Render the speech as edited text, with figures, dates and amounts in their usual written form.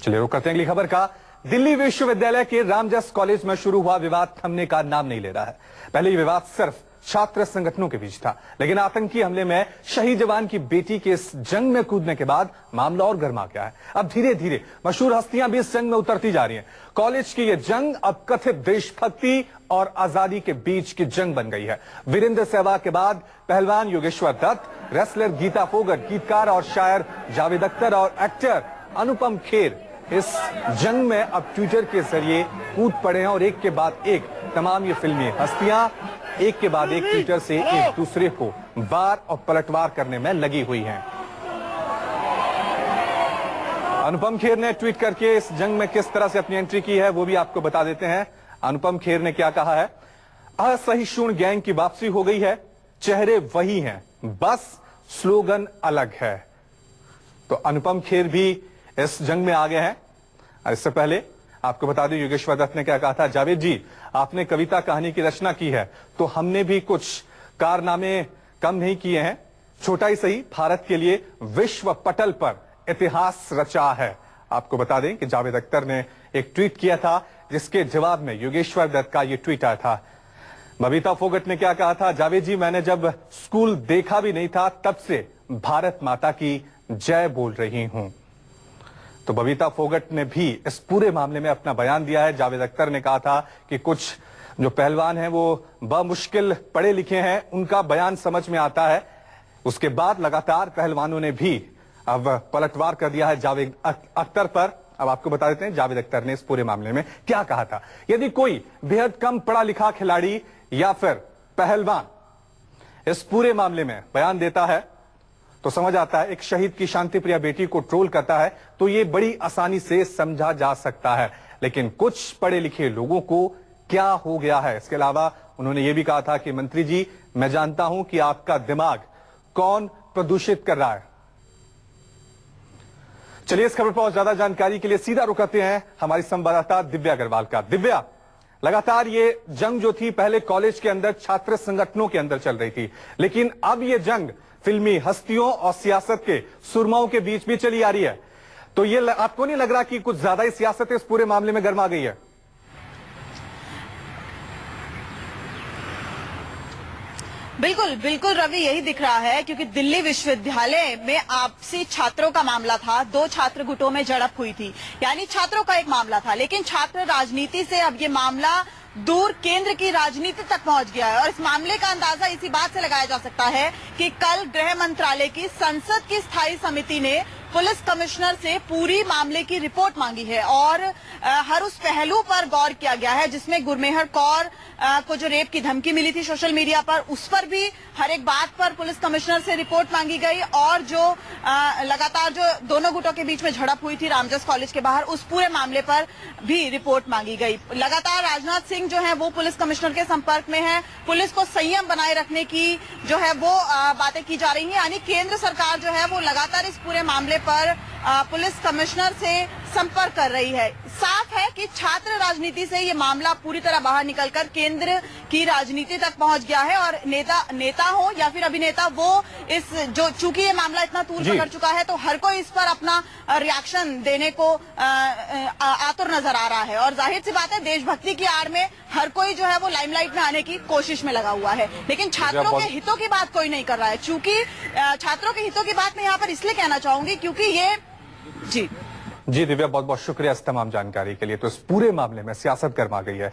चलिए रुक करते हैं अगली खबर का। दिल्ली विश्वविद्यालय के रामजस कॉलेज में शुरू हुआ विवाद थमने का नाम नहीं ले रहा है। पहले ये विवाद सिर्फ छात्र संगठनों के बीच था, लेकिन आतंकी हमले में शहीद जवान की बेटी के इस जंग में कूदने के बाद मामला और गर्मा गया है। अब धीरे धीरे मशहूर हस्तियां भी इस जंग में उतरती जा रही हैं। कॉलेज की ये जंग अब कथित देशभक्ति और आजादी के बीच की जंग बन गई है। वीरेंद्र सहवाग के बाद पहलवान योगेश्वर दत्त, रेसलर गीता फोगट, गीतकार और शायर जावेद अख्तर और एक्टर अनुपम खेर इस जंग में अब ट्विटर के जरिए कूद पड़े हैं और एक के बाद एक तमाम ये फिल्मी हस्तियां एक के बाद एक ट्विटर से एक दूसरे को वार और पलटवार करने में लगी हुई हैं। अनुपम खेर ने ट्वीट करके इस जंग में किस तरह से अपनी एंट्री की है वो भी आपको बता देते हैं। अनुपम खेर ने क्या कहा है? असहिष्णु गैंग की वापसी हो गई है, चेहरे वही हैं, बस स्लोगन अलग है। तो अनुपम खेर भी इस जंग में आ गए हैं। इससे पहले आपको बता दें योगेश्वर दत्त ने क्या कहा था? जावेद जी, आपने कविता कहानी की रचना की है तो हमने भी कुछ कारनामे कम नहीं किए हैं। छोटा ही सही भारत के लिए विश्व पटल पर इतिहास रचा है। आपको बता दें कि जावेद अख्तर ने एक ट्वीट किया था जिसके जवाब में योगेश्वर दत्त का यह ट्वीट आया था। बबीता फोगट ने क्या कहा था? जावेद जी, मैंने जब स्कूल देखा भी नहीं था तब से भारत माता की जय बोल रही हूं। तो बबीता फोगट ने भी इस पूरे मामले में अपना बयान दिया है। जावेद अख्तर ने कहा था कि कुछ जो पहलवान हैं वो बमुश्किल पढ़े लिखे हैं, उनका बयान समझ में आता है। उसके बाद लगातार पहलवानों ने भी अब पलटवार कर दिया है जावेद अख्तर पर। अब आपको बता देते हैं जावेद अख्तर ने इस पूरे मामले में क्या कहा था। यदि कोई बेहद कम पढ़ा लिखा खिलाड़ी या फिर पहलवान इस पूरे मामले में बयान देता है तो समझ आता है, एक शहीद की शांतिप्रिय बेटी को ट्रोल करता है तो ये बड़ी आसानी से समझा जा सकता है, लेकिन कुछ पढ़े लिखे लोगों को क्या हो गया है। इसके अलावा उन्होंने ये भी कहा था कि मंत्री जी, मैं जानता हूं कि आपका दिमाग कौन प्रदूषित कर रहा है। चलिए इस खबर पर और ज्यादा जानकारी के लिए सीधा रुक करते हैं हमारी संवाददाता दिव्या अग्रवाल का। दिव्या, लगातार ये जंग जो थी पहले कॉलेज के अंदर छात्र संगठनों के अंदर चल रही थी, लेकिन अब ये जंग फिल्मी हस्तियों और सियासत के सुरमाओं के बीच भी चली आ रही है। तो ये आपको नहीं लग रहा कि कुछ ज्यादा ही सियासत इस पूरे मामले में गर्मा गई है? बिल्कुल बिल्कुल रवि, यही दिख रहा है क्योंकि दिल्ली विश्वविद्यालय में आपसी छात्रों का मामला था। दो छात्र गुटों में झड़प हुई थी, यानी छात्रों का एक मामला था, लेकिन छात्र राजनीति से अब ये मामला दूर केंद्र की राजनीति तक पहुंच गया है। और इस मामले का अंदाजा इसी बात से लगाया जा सकता है कि कल गृह मंत्रालय की संसद की स्थायी समिति ने पुलिस कमिश्नर से पूरी मामले की रिपोर्ट मांगी है और हर उस पहलू पर गौर किया गया है जिसमें गुरमेहर कौर को जो रेप की धमकी मिली थी सोशल मीडिया पर, उस पर भी हर एक बात पर पुलिस कमिश्नर से रिपोर्ट मांगी गई और जो लगातार जो दोनों गुटों के बीच में झड़प हुई थी रामजस कॉलेज के बाहर, उस पूरे मामले पर भी रिपोर्ट मांगी गई। लगातार राजनाथ सिंह जो है वो पुलिस कमिश्नर के संपर्क में है। पुलिस को संयम बनाए रखने की जो है वो बातें की जा रही है, यानी केंद्र सरकार जो है वो लगातार इस पूरे मामले पर पुलिस कमिश्नर से संपर्क कर रही है। साफ है कि छात्र राजनीति से ये मामला पूरी तरह बाहर निकलकर केंद्र की राजनीति तक पहुंच गया है और नेता हो या फिर अभिनेता, वो इस जो चूंकि ये मामला इतना तूल पकड़ चुका है तो हर कोई इस पर अपना रिएक्शन देने को आतुर नजर आ रहा है। और जाहिर सी बात है, देशभक्ति की आड़ में हर कोई जो है वो लाइमलाइट में आने की कोशिश में लगा हुआ है, लेकिन छात्रों के हितों की बात कोई नहीं कर रहा है। चूंकि छात्रों के हितों की बात मैं यहाँ पर इसलिए कहना चाहूंगी क्योंकि ये जी दिव्या, बहुत बहुत शुक्रिया इस तमाम जानकारी के लिए। तो इस पूरे मामले में सियासत गर्मा गई है।